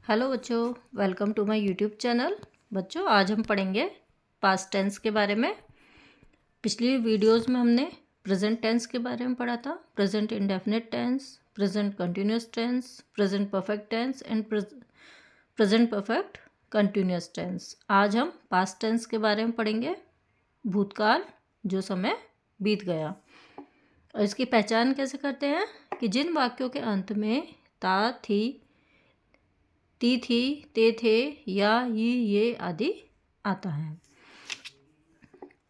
Hello बच्चों, welcome to my YouTube channel. बच्चों, आज हम पढ़ेंगे पास्ट टेंस के बारे में। पिछली वीडियोस में हमने प्रेजेंट टेंस के बारे में पढ़ा था। Present indefinite tense, present continuous tense, present perfect tense and present perfect continuous tense. आज हम पास्ट टेंस के बारे में पढ़ेंगे, भूतकाल, जो समय बीत गया। और इसकी पहचान कैसे करते हैं कि जिन वाक्यों के अंत में ता, थी, ती, थी, ते, थे या ये आदि आता है।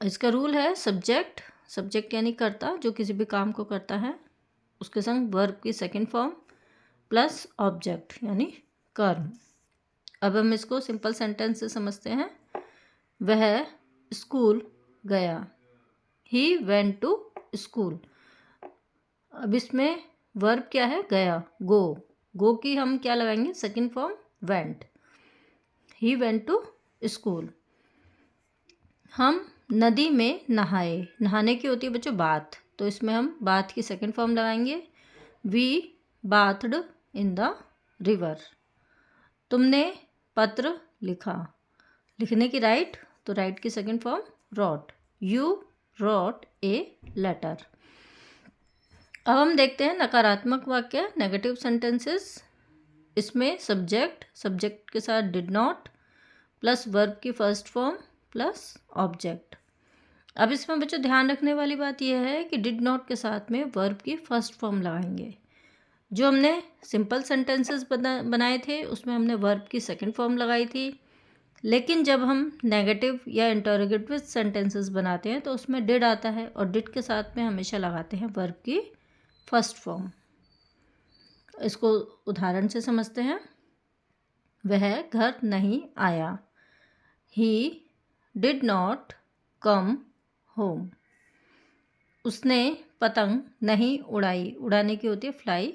इसका रूल है सब्जेक्ट यानी कर्ता, जो किसी भी काम को करता है, उसके संग वर्ब की सेकंड फॉर्म प्लस ऑब्जेक्ट यानी कर्म। अब हम इसको सिंपल सेंटेंस से समझते हैं। वह स्कूल गया, ही वेंट टू स्कूल। अब इसमें वर्ब क्या है? गया, गो की हम क्या लगाएंगे? Second form went. He went to school. हम नदी में नहाए। नहाने की होती है बच्चों बाथ, तो इसमें हम बाथ की सेकंड फॉर्म लगाएंगे। We bathed in the river. तुमने पत्र लिखा। लिखने की राइट, तो राइट की second form wrote. You wrote a letter. अब हम देखते हैं नकारात्मक वाक्य, नेगेटिव सेंटेंसेस। इसमें सब्जेक्ट के साथ डिड नॉट प्लस वर्ब की फर्स्ट फॉर्म प्लस ऑब्जेक्ट। अब इसमें बच्चों ध्यान रखने वाली बात यह है कि डिड नॉट के साथ में वर्ब की फर्स्ट फॉर्म लगाएंगे। जो हमने सिंपल सेंटेंसेस बनाए थे उसमें हमने वर्ब की सेकंड फॉर्म लगाई थी, लेकिन जब हम नेगेटिव या इंटरोगेटिव सेंटेंसेस बनाते हैं तो उसमें डिड आता है और डिड के साथ में हमेशा लगाते हैं वर्ब की फर्स्ट फॉर्म। इसको उदाहरण से समझते हैं। वह घर नहीं आया, he did not come home. उसने पतंग नहीं उड़ाई। उड़ाने की होती है fly.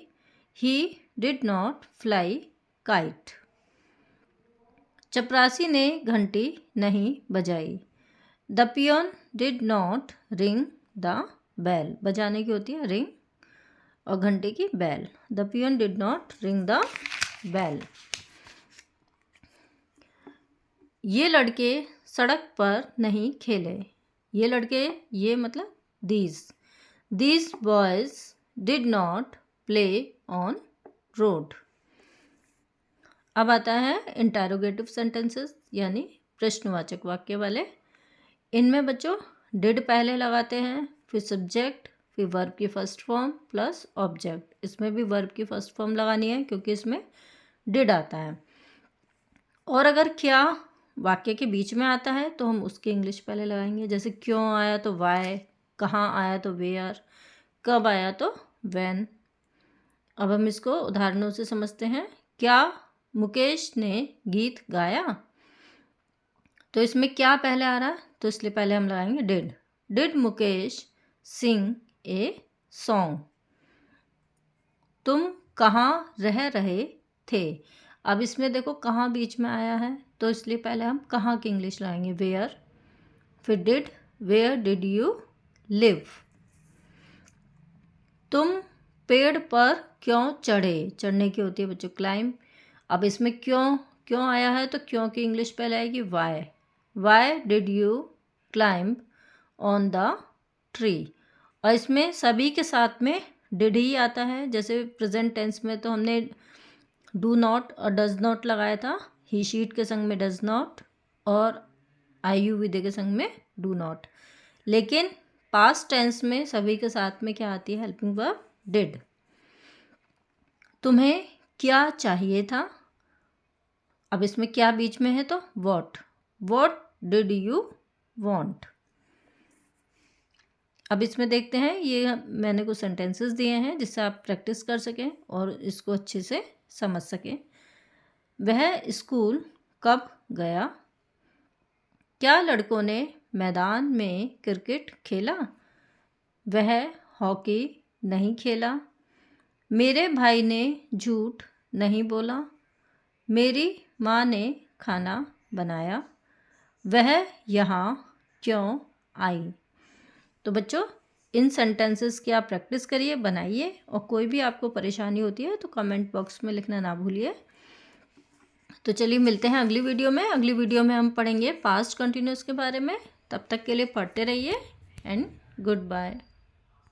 He did not fly kite. चपरासी ने घंटी नहीं बजाई। The peon did not ring the bell. बजाने की होती है रिंग और घंटे की bell. The peon did not ring the bell. ये लड़के सड़क पर नहीं खेले। ये लड़के, ये मतलब these boys did not play on road. अब आता है इंटरोगेटिव सेंटेंसेस यानी प्रश्नवाचक वाक्य वाले। इनमें बच्चों डिड पहले लगाते हैं, फिर सब्जेक्ट, फिर वर्ब की फर्स्ट फॉर्म प्लस ऑब्जेक्ट। इसमें भी वर्ब की फर्स्ट फॉर्म लगानी है क्योंकि इसमें डिड आता है। और अगर क्या वाक्य के बीच में आता है तो हम उसकी इंग्लिश पहले लगाएंगे। जैसे क्यों आया तो वाई, कहाँ आया तो वेयर, कब आया तो व्हेन। अब हम इसको उदाहरणों से समझते हैं। क्या मुकेश ने गीत गाया? तो इसमें क्या पहले आ रहा है तो इसलिए पहले हम लगाएंगे did. Did Mukesh sing a song? तुम कहाँ रह रहे थे? अब इसमें देखो कहाँ बीच में आया है तो इसलिए पहले हम कहाँ की इंग्लिश लगाएंगे वेयर, फिर did. Where did you live? तुम पेड़ पर क्यों चढ़े? चढ़ने की होती है बच्चों क्लाइंब। अब इसमें क्यों आया है तो क्यों की इंग्लिश पहले आएगी why did you climb on the tree. और इसमें सभी के साथ में डिड ही आता है। जैसे प्रेजेंट टेंस में तो हमने डू नॉट और डज नॉट लगाया था। ही शीट के संग में डज नॉट और आई यू विदे के संग में डू नॉट। लेकिन पास्ट टेंस में सभी के साथ में क्या आती है? Helping verb did. तुम्हें क्या चाहिए था? अब इसमें क्या बीच में है तो वॉट डिड यू वॉन्ट। अब इसमें देखते हैं, ये मैंने कुछ सेंटेंसेस दिए हैं जिससे आप प्रैक्टिस कर सकें और इसको अच्छे से समझ सकें। वह स्कूल कब गया? क्या लड़कों ने मैदान में क्रिकेट खेला? वह हॉकी नहीं खेला। मेरे भाई ने झूठ नहीं बोला। मेरी माँ ने खाना बनाया। वह यहाँ क्यों आई? तो बच्चों इन सेंटेंसेस की आप प्रैक्टिस करिए, बनाइए, और कोई भी आपको परेशानी होती है तो कमेंट बॉक्स में लिखना ना भूलिए। तो चलिए मिलते हैं अगली वीडियो में। अगली वीडियो में हम पढ़ेंगे पास्ट कंटिन्यूस के बारे में। तब तक के लिए पढ़ते रहिए एंड गुड बाय।